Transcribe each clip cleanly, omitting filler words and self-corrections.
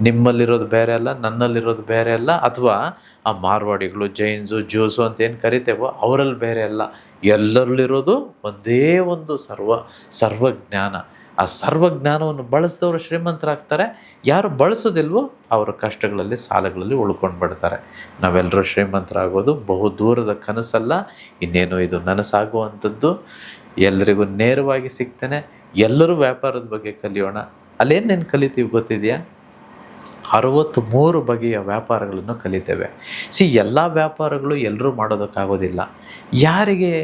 ನಿಮ್ಮಲ್ಲಿರೋದು ಬೇರೆ ಅಲ್ಲ, ನನ್ನಲ್ಲಿರೋದು ಬೇರೆ ಅಲ್ಲ, ಅಥವಾ ಆ ಮಾರ್ವಾಡಿಗಳು, ಜೈನ್ಸು, ಜ್ಯೂಸು ಅಂತ ಏನು ಕರಿತೇವೋ ಅವರಲ್ಲಿ ಬೇರೆ ಅಲ್ಲ. ಎಲ್ಲರಲ್ಲಿರೋದು ಒಂದೇ ಒಂದು ಸರ್ವಜ್ಞಾನ. ಆ ಸರ್ವಜ್ಞಾನವನ್ನು ಬಳಸಿದವರು ಶ್ರೀಮಂತರಾಗ್ತಾರೆ. ಯಾರು ಬಳಸೋದಿಲ್ವೋ ಅವರ ಕಷ್ಟಗಳಲ್ಲಿ, ಸಾಲಗಳಲ್ಲಿ ಉಳ್ಕೊಂಡು ಬಿಡ್ತಾರೆ. ನಾವೆಲ್ಲರೂ ಶ್ರೀಮಂತರಾಗೋದು ಬಹು ದೂರದ ಕನಸಲ್ಲ, ಇನ್ನೇನು ಇದು ನನಸಾಗುವಂಥದ್ದು. ಎಲ್ಲರಿಗೂ ನೇರವಾಗಿ ಸಿಗ್ತೇನೆ. ಎಲ್ಲರೂ ವ್ಯಾಪಾರದ ಬಗ್ಗೆ ಕಲಿಯೋಣ. ಅಲ್ಲೇನೇನು ಕಲಿತೀವಿ ಗೊತ್ತಿದೆಯಾ? 63 ಬಗೆಯ ವ್ಯಾಪಾರಗಳನ್ನು ಕಲಿತೇವೆ. ಎಲ್ಲ ವ್ಯಾಪಾರಗಳು ಎಲ್ಲರೂ ಮಾಡೋದಕ್ಕಾಗೋದಿಲ್ಲ. ಯಾರಿಗೆ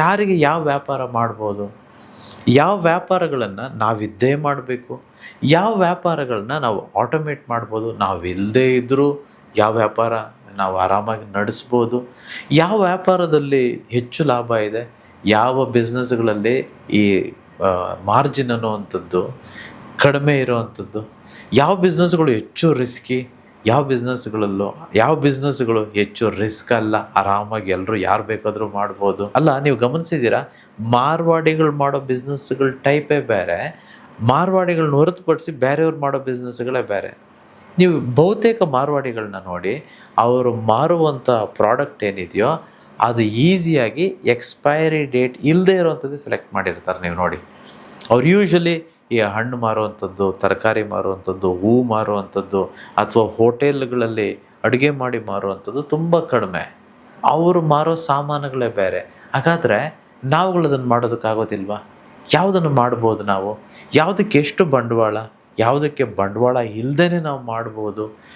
ಯಾರಿಗೆ ಯಾವ ವ್ಯಾಪಾರ ಮಾಡ್ಬೋದು? ಯಾವ ವ್ಯಾಪಾರಗಳನ್ನು ನಾವಿದ್ದೇ ಮಾಡಬೇಕು? ಯಾವ ವ್ಯಾಪಾರಗಳನ್ನ ನಾವು ಆಟೋಮೇಟ್ ಮಾಡ್ಬೋದು? ನಾವಿಲ್ಲದೇ ಇದ್ದರೂ ಯಾವ ವ್ಯಾಪಾರ ನಾವು ಆರಾಮಾಗಿ ನಡೆಸ್ಬೋದು? ಯಾವ ವ್ಯಾಪಾರದಲ್ಲಿ ಹೆಚ್ಚು ಲಾಭ ಇದೆ? ಯಾವ ಬಿಸ್ನೆಸ್ಗಳಲ್ಲಿ ಈ ಮಾರ್ಜಿನ್ ಅನ್ನುವಂಥದ್ದು ಕಡಿಮೆ ಇರುವಂಥದ್ದು? ಯಾವ ಬಿಸ್ನೆಸ್ಗಳು ಹೆಚ್ಚು ರಿಸ್ಕಿ? ಯಾವ ಬಿಸ್ನೆಸ್ಗಳು ಹೆಚ್ಚು ರಿಸ್ಕ್ ಅಲ್ಲ, ಆರಾಮಾಗಿ ಎಲ್ಲರೂ ಯಾರು ಬೇಕಾದರೂ ಮಾಡ್ಬೋದು? ಅಲ್ಲ, ನೀವು ಗಮನಿಸಿದ್ದೀರಾ? ಮಾರ್ವಾಡಿಗಳು ಮಾಡೋ ಬಿಸ್ನೆಸ್ಗಳ ಟೈಪೇ ಬೇರೆ, ಮಾರ್ವಾಡಿಗಳನ್ನ ಹೊರತುಪಡಿಸಿ ಬೇರೆಯವ್ರು ಮಾಡೋ ಬಿಸ್ನೆಸ್ಗಳೇ ಬೇರೆ. ನೀವು ಬಹುತೇಕ ಮಾರ್ವಾಡಿಗಳನ್ನ ನೋಡಿ, ಅವರು ಮಾರುವಂಥ ಪ್ರಾಡಕ್ಟ್ ಏನಿದೆಯೋ ಅದು ಈಸಿಯಾಗಿ ಎಕ್ಸ್ಪೈರಿ ಡೇಟ್ ಇಲ್ಲದೆ ಇರೋವಂಥದ್ದು ಸೆಲೆಕ್ಟ್ ಮಾಡಿರ್ತಾರೆ. ನೀವು ನೋಡಿ, ಅವ್ರು ಯೂಶ್ವಲಿ ಈ ಹಣ್ಣು ಮಾರುವಂಥದ್ದು, ತರಕಾರಿ ಮಾರುವಂಥದ್ದು, ಹೂ ಮಾರುವಂಥದ್ದು, ಅಥವಾ ಹೋಟೆಲ್ಗಳಲ್ಲಿ ಅಡುಗೆ ಮಾಡಿ ಮಾರುವಂಥದ್ದು ತುಂಬ ಕಡಿಮೆ. ಅವರು ಮಾರೋ ಸಾಮಾನುಗಳೇ ಬೇರೆ. ಹಾಗಾದರೆ ನಾವುಗಳು ಅದನ್ನು ಮಾಡೋದಕ್ಕಾಗೋದಿಲ್ವಾ? ಯಾವುದನ್ನು ಮಾಡ್ಬೋದು ನಾವು? ಯಾವುದಕ್ಕೆ ಎಷ್ಟು ಬಂಡವಾಳ, ಯಾವುದಕ್ಕೆ ಬಂಡವಾಳ ಇಲ್ಲದೇ ನಾವು ಮಾಡ್ಬೋದು?